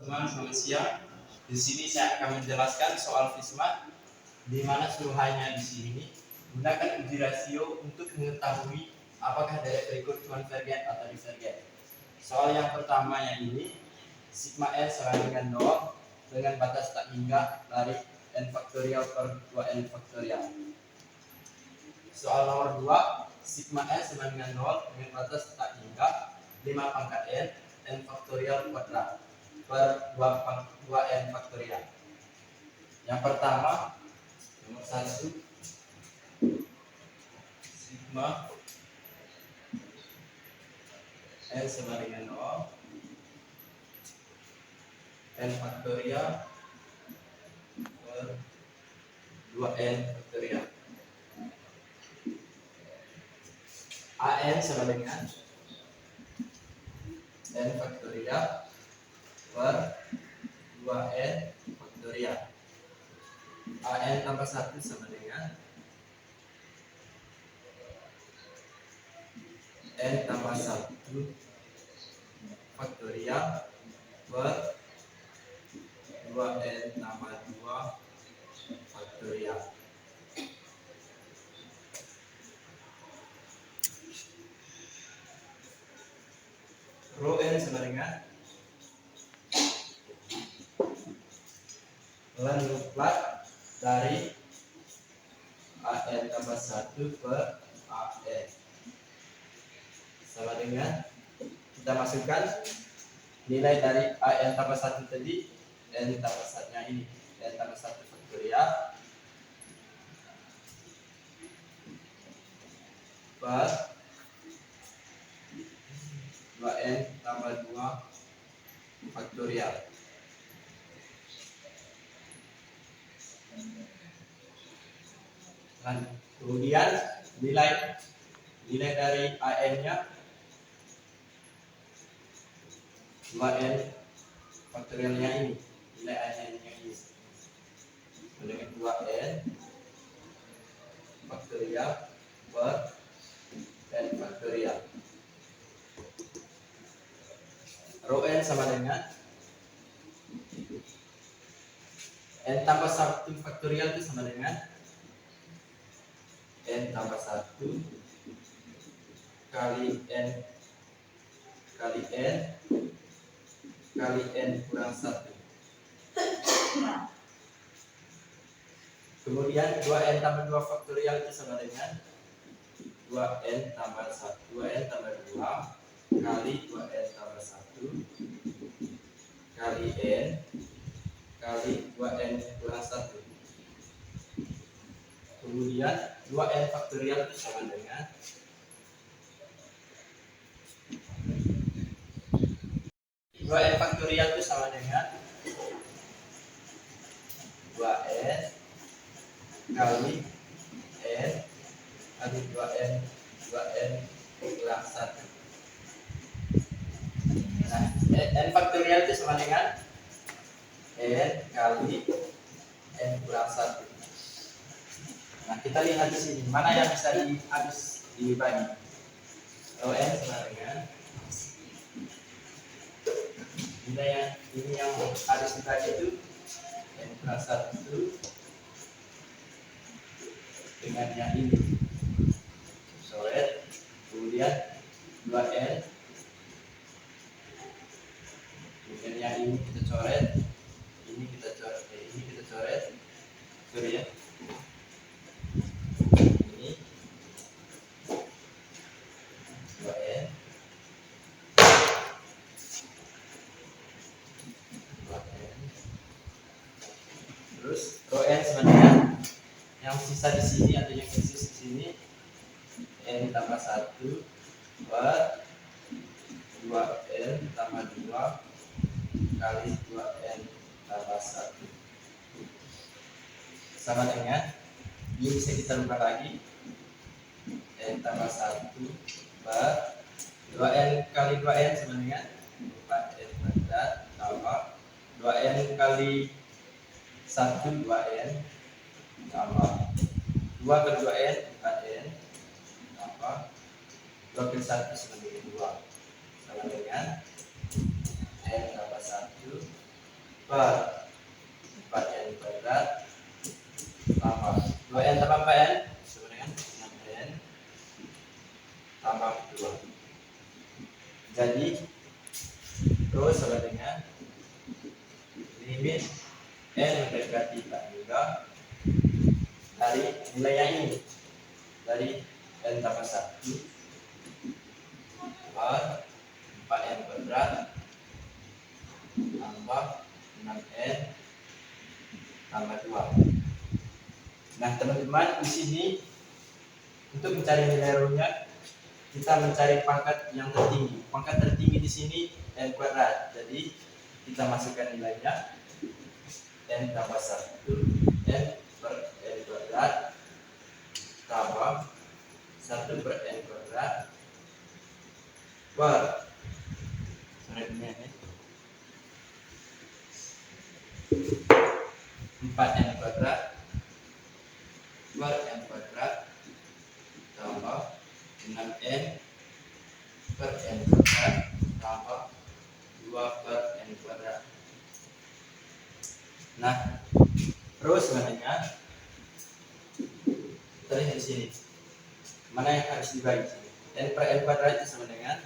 teman-teman, selamat siang. Di sini saya akan menjelaskan soal Fismat, di mana suruhannya di sini gunakan uji rasio untuk mengetahui apakah dari berikut konvergen atau divergen. Soal yang pertamanya ini, sigma n sama dengan 0 dengan batas tak hingga dari n faktorial per 2n faktorial. Soal nomor 2, sigma n sama dengan 0 dengan batas tak hingga 5 pangkat n faktorial kuadrat per 2n faktorial. Yang pertama, nomor 1, sigma n sama dengan 0 n faktorial per 2n faktorial. An sama dengan n faktorial per 2n faktorial. An tambah 1 sama dengan n tambah 1 faktorial per 2n tambah 2 faktorial. Rho n sama dengan ln mutlak dari an tambah 1 per an sama dengan, kita masukkan nilai dari an tambah 1 tadi, n tambah 1 nya ini, n tambah 1 faktorial per 2n tambah 2 faktorial. Dan kemudian nilai dari an nya 2n faktorialnya ini, nilai an nya ini dengan 2n faktorial per n faktorial. Rho n sama dengan n tambah 1 faktorial itu sama dengan n tambah 1 kali n kali n kali n kurang 1. Kemudian 2n tambah 2 faktorial itu sama dengan 2n tambah 1, 2n tambah 2 kali 2n tambah 1 kali n kali 2n kurang 1. Kemudian 2n faktorial itu sama dengan 2n faktorial itu sama dengan 2n kali n kali 2n kurang 1. Nah, n faktorial itu sama dengan n kali n kurang 1. Nah, kita lihat di sini mana yang bisa habis dibagi. Rho n sama dengan nilai yang ini yang harus dibagi itu n kurang 1 dengan yang ini coret, kemudian 2n kemudian yang ini kita coret, ini kita coret, ini kita coret, sorry ya, ini 2n 2n, terus rho n sama dengan yang sisa di sini atau yang eksis di sini n tambah 1 per 2n tambah 2 kali 2n tambah 1 sama dengan, ini bisa kita rubah lagi, n tambah 1 per 2n kali 2n sama dengan 4n kuadrat tambah 2n kali 1 2n tambah 2 kali 2n 4n tambah 2 kali 1 sama dengan 2 sama dengan n tambah 1 per 4n kuadrat tambah 2n tambah 4n sama dengan 6n tambah 2. Jadi terus sama dengan limit n mendekati tak hingga dari nilainya ini, dari n tambah 1 per 4n kuadrat tambah 6n tambah 2. Nah teman-teman, di sini untuk mencari nilai rho-nya kita mencari pangkat yang tertinggi. Pangkat tertinggi di sini n kuadrat. Jadi kita masukkan nilainya n tambah 1 n per n kuadrat tambah 1 per n kuadrat per 4n kuadrat per n kuadrat tambah 6n per n kuadrat tambah 2 per n kuadrat. Nah, terus mananya kita lihat di sini mana yang harus dibagi. N per n kuadrat itu sama dengan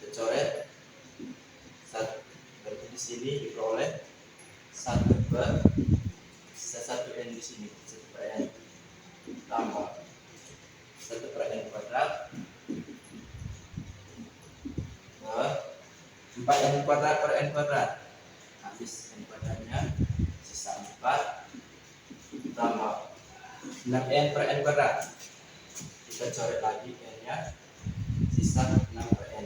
kita coret 1, berarti di sini diperoleh 1 per 1n di sini 1 per n tambah 1 per n kuadrat per 4n kuadrat per n kuadrat, habis n kuadratnya sisa 4 tambah 6n per n kuadrat, kita coret lagi n nya sisa 6 per n,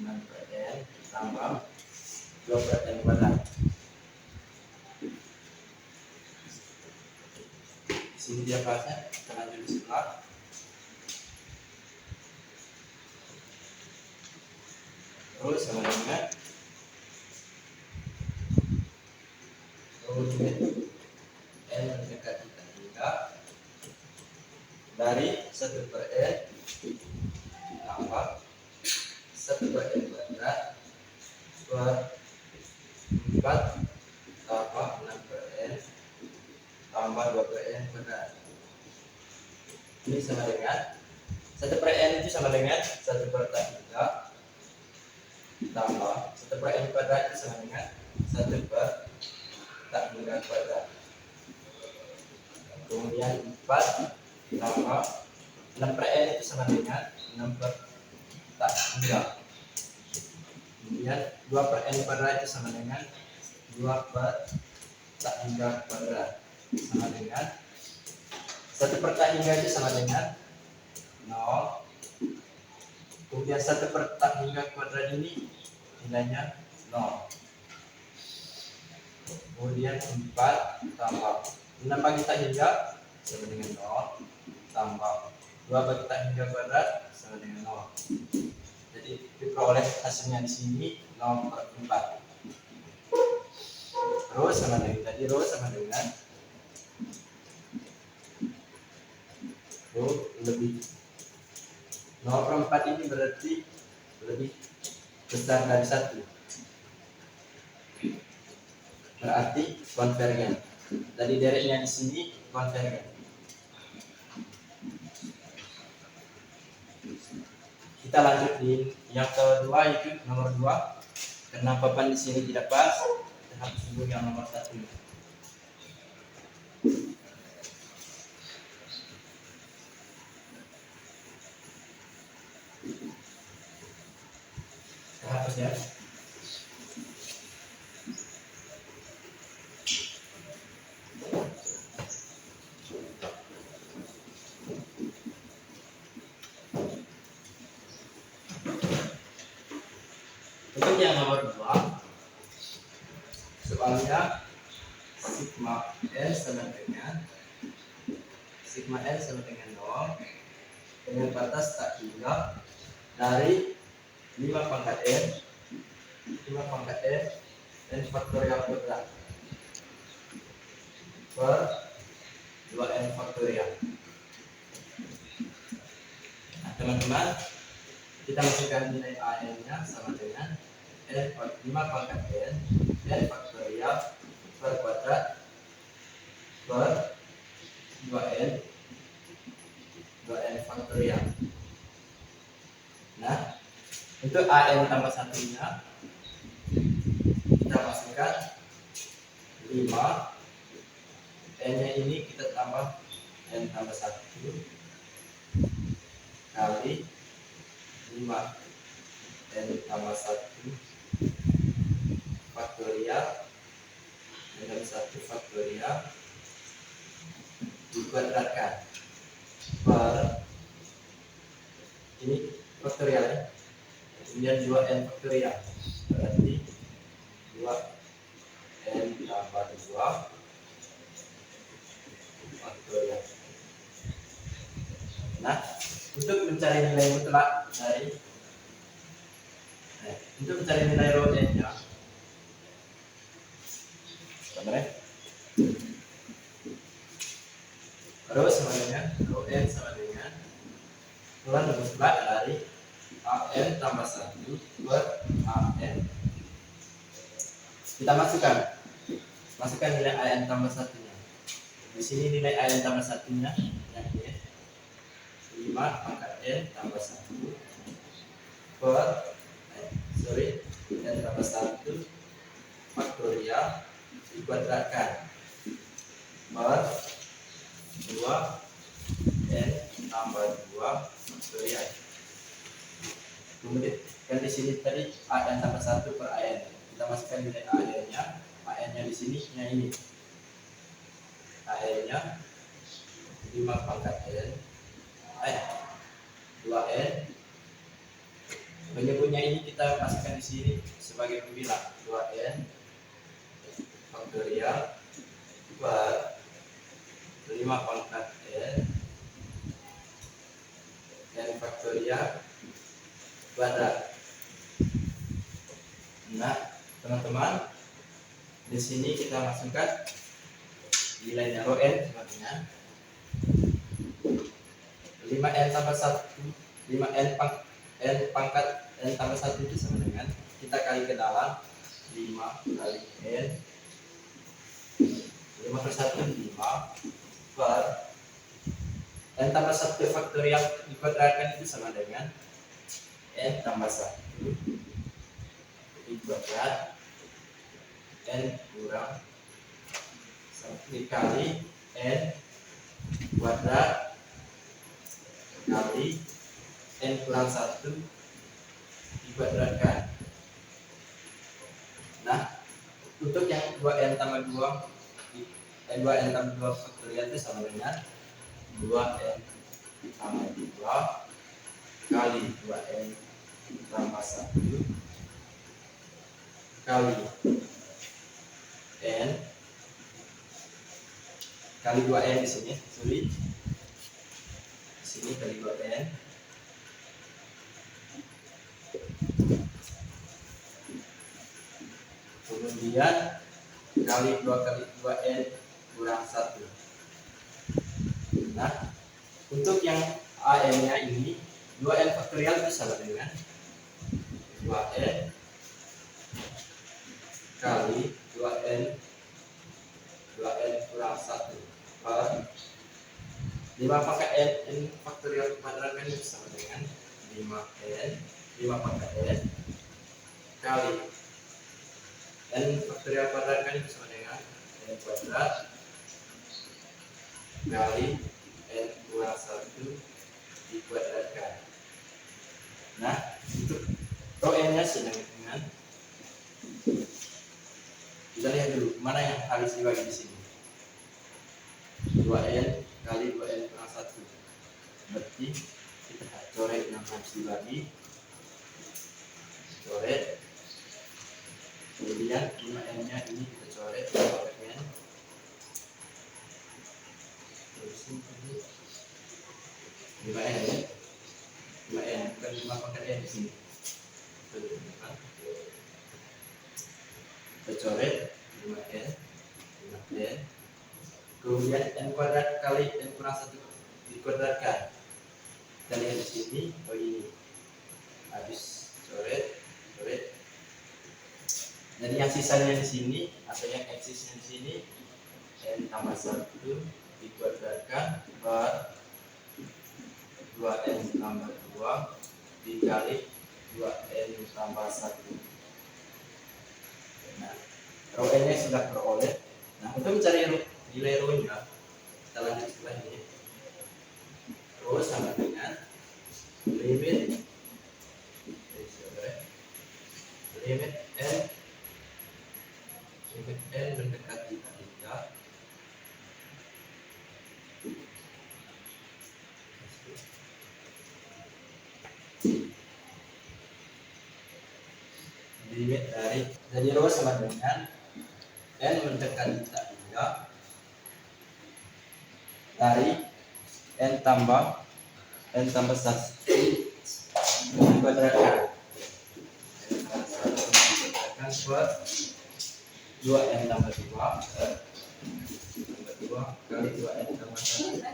6 per n tambah 2 per n kuadrat. Di sini dia bahasnya, kita lanjut di sebelah. Terus sama dengan n mendekati tak hingga dari 1 per n tambah 1 per n kuadrat per 4 tambah 6 per n tambah 2 per n kuadrat. Ini sama dengan 1 per n itu sama dengan 1 per tak hingga tambah 1 per n kuadrat itu sama dengan 1 per tak hingga kuadrat. Kemudian 4 tambah 6 per n itu sama dengan 6 per tak hingga. Kemudian 2 per n kuadrat itu sama dengan 2 per tak hingga kuadrat, sama dengan 1 per tak hingga itu sama dengan 0. Kemudian 1 per tak hingga kuadrat ini nilainya 0. Kemudian 4 tambah 6 bagi tak hingga sama dengan 0 tambah 2 bagi tak hingga kuadrat sama dengan 0. Jadi diperoleh hasilnya di sini 0 per 4. Rho sama dengan tadi, rho sama dengan rho lebih 0 per 4 ini berarti lebih besar dari 1. Berarti konvergen. Jadi dereknya di sini konvergen. Kita lanjut di yang kedua, yaitu nomor 2. Karena papan di sini tidak pas, kita hapus dulu yang nomor 1. Kita hapus ya. Untuk yang nomor 2, soalnya sigma N sama dengan 0 dengan batas tak hingga dari 5 pangkat n faktorial kuadrat per 2n faktorial. Nah teman-teman, kita masukkan nilai an nya sama dengan 5 pangkat n faktorial per kuadrat per 2n faktorial. Nah, untuk an tambah satunya kita masukkan 5, n nya ini kita tambah n tambah 1 kali 5 n tambah 1 faktorial n tambah 1 faktorial dikuadratkan per ini faktorial ya, kemudian 2n faktorial berarti 2n tambah 2 faktorial. Nah, untuk mencari nilai mutlak dari untuk mencari nilai rho n nya rho sama dengan rho n sama dengan keluar mutlak dari an tambah 1 per an. Kita masukkan nilai an tambah 1-nya. Di sini nilai an tambah 1-nya yang ini 5 pangkat n tambah 1 per n tambah 1 faktorial dikuadratkan per 2 n tambah 2 faktorial. Kemudian kan di sini tadi an tambah 1 per an. Kita masukkan nilai an-nya. An-nya di sini ini. an-nya 5 pangkat n 2n. Penyebutnya ini kita masukkan di sini sebagai pembilang 2n faktorial per 5 pangkat n faktorial kuadrat. Nah, teman-teman, di sini kita masukkan nilainya rho n sama dengan 5n tambah 1 5n pangkat n tambah 1 itu sama dengan kita kali ke dalam 5 kali n 5 per 1 5 per n tambah 1 faktorial dikuadratkan itu sama dengan n tambah 1 dikuadrat n kurang 1 dikali n kuadrat kali n kurang 1 dikuadratkan. Nah, untuk yang 2n tambah 2 2n tambah 2 faktorial itu sama dengan 2n tambah 2 kali 2n tambah 1 kali n kali 2n di sini, di sini kali 2n kemudian kali 2 kali 2n kurang 1. Nah, untuk yang an-nya ini 2n faktorial itu sama dengan 2n kali 2n kurang 1 per 5 pangkat n faktorial kuadratkan itu sama dengan 5 pangkat n kali n faktorial kuadratkan itu sama dengan n kuadrat kali n kurang 1 dikuadratkan. Nah, untuk rho n-nya sama dengan kita lihat dulu mana yang harus dibagi di sini. 2n kali 2n kurang 1 berarti kita coret yang harus dibagi, coret, kemudian 5n nya ini kita coret 5n terus ini 5n ya, 5n bukan 5 pangkat n di sini. Kita coret 5n kemudian n kuadrat kali n kurang 1 dikuadratkan. Kita lihat di sini, oh ini habis coret Jadi yang sisanya di sini atau yang eksisnya di sini n tambah 1 dikuadratkan per 2n tambah 2 dikali 2n tambah 1. Nah, rho n nya sudah peroleh. Nah, untuk mencari nilai rho nya kita lanjut setelah ini. Rho sama dengan limit n mendekati 3 limit dari jadi rho sama dengan n mendekati 3 dari n tambah 1 dikuadratkan per 2n tambah 2 kali 2n tambah 1.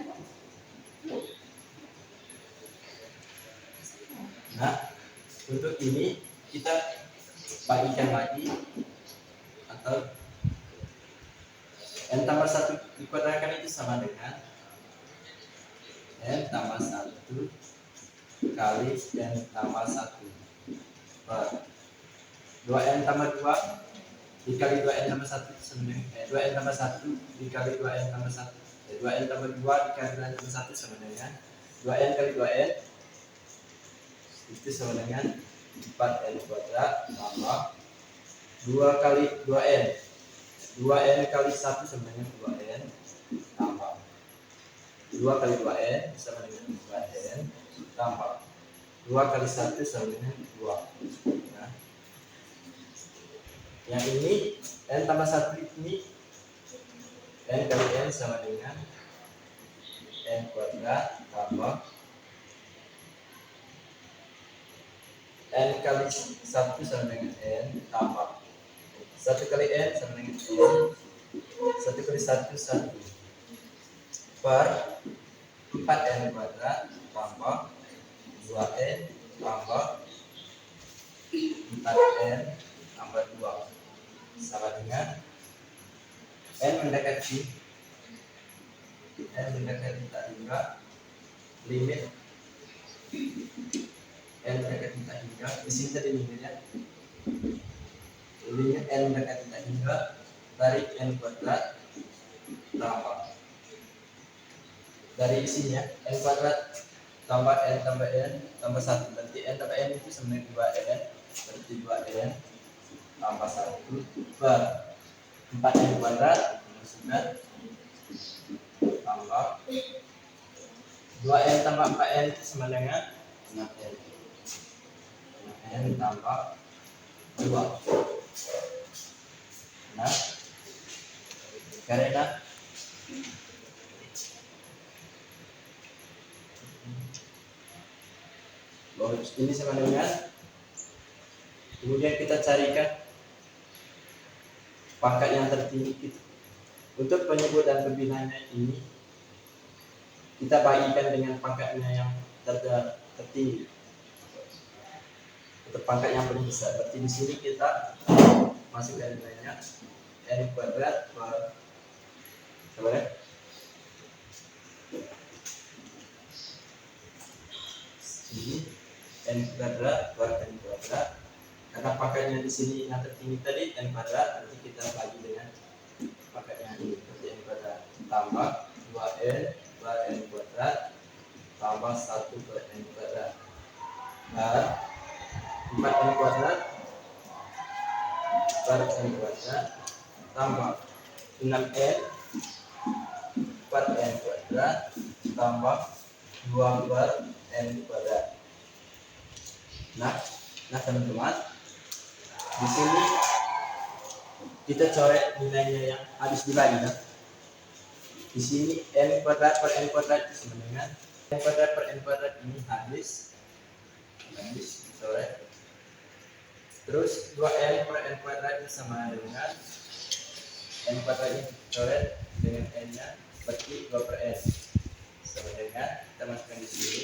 Nah, untuk ini kita bagikan lagi atau n tambah 1 dikuadratkan itu sama dengan n tambah 1 kali n tambah 1 per 2n tambah 2 dikali 2n tambah 1 sama dengan 2n tambah 1 dikali 2n tambah 1 2n tambah 2 dikali 2n tambah 1 sama dengan 2n kali 2n itu sama dengan 4n kuadrat tambah 2 kali 2n 2n kali 1 sama dengan 2n tambah 2 kali 2n sama dengan 2n tambah 2 kali 1 sama dengan 2. Nah, yang ini n tambah 1 ini n kali n sama dengan n kuadrat tambah n kali 1 sama dengan n tambah 1 kali n sama dengan n 1 kali 1 1 per 4n kuadrat tambah 2n tambah 4n tambah 2 sama dengan n mendekati 3 limit n mendekati 3 di sini tadi limitnya limit n mendekati 3 dari n kuadrat tambah dari isinya n kuadrat tambah n tambah n tambah 1 berarti n tambah n itu sama dengan 2n berarti 2n tambah 1 per 4n kuadrat sudah tambah 2n tambah 4n itu sama dengan 6n 6n tambah 2. Nah, karena ini sama dengan kemudian kita carikan pangkat yang tertinggi kita. Untuk penyebut dan pembinanya ini kita bagikan dengan pangkatnya yang tertinggi untuk pangkat yang paling besar. Berarti di sini kita masukkan nilainya n kuadrat per berapa? Ini n kuadrat per n kuadrat. Karena pangkatnya di sini yang tertinggi tadi n kuadrat, nanti kita bagi dengan pangkatnya ini berarti n kuadrat tambah 2n per n kuadrat tambah 1 per n kuadrat dan 4n kuadrat per n kuadrat tambah 6n per n kuadrat tambah 2 per n kuadrat. Nah teman-teman, di sini kita coret nilainya yang habis dibagi. Nah, di sini n kuadrat per n kuadrat itu sama dengan n kuadrat per n kuadrat ini habis coret. Terus 2n per n kuadrat itu sama dengan n kuadrat ini coret dengan n nya berarti 2 per n sama dengan kita masukkan di sini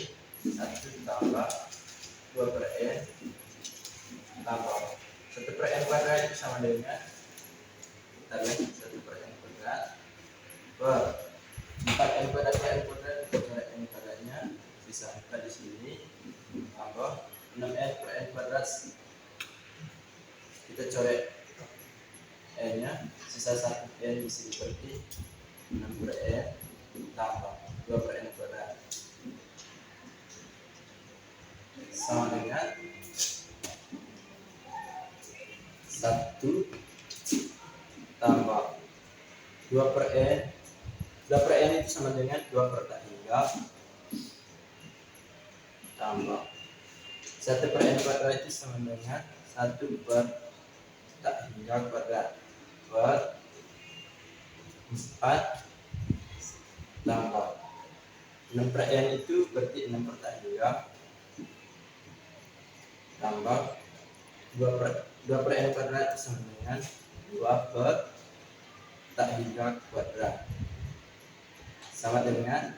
1 tambah 2 per n tambah 1 per n kuadrat itu sama dengan, kita lihat 1 per n kuadrat per 4 n kuadrat per n kuadrat, kita coret n kuadratnya, sisa 4 di sini, tambah 6n per n kuadrat, kita coret n nya, sisa 1 n di sini, berarti 6 per n tambah 2 per n kuadrat sama dengan 1 tambah 2 per n. 2 per n itu sama dengan 2 per tak hingga tambah 1 per n kuadrat itu sama dengan 1 per tak hingga kuadrat per 4 tambah 6 per n itu berarti 6 per tak hingga tambah 2 per n kuadrat sama dengan 2 per tak hingga kuadrat sama dengan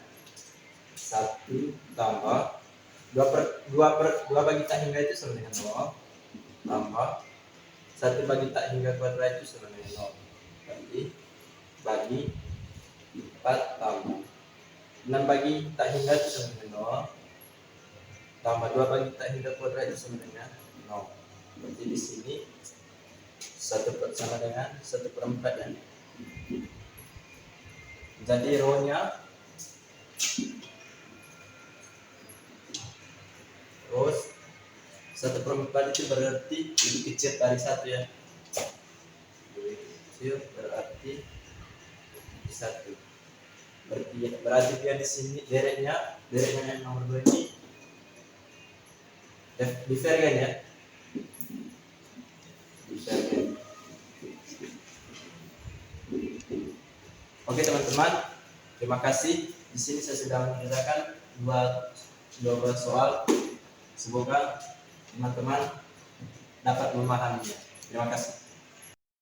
1 tambah 2 bagi tak hingga itu sama dengan 0 tambah 1 bagi tak hingga kuadrat itu sama dengan 0, berarti bagi 4 tambah 6 bagi tak hingga itu sama dengan 0 tambah 2 bagi tak hingga kuadrat itu sama dengan 0, berarti di sini 1 sama dengan 1/4 ya. Jadi rho-nya rho 1/4 itu berarti lebih kecil dari 1 ya, lebih kecil berarti 1, berarti dia di sini dereknya yang nomor 2 ini divergen ya, divergen. Oke teman-teman, terima kasih. Di sini saya sudah mengerjakan dua soal. Semoga teman-teman dapat memahaminya. Terima kasih.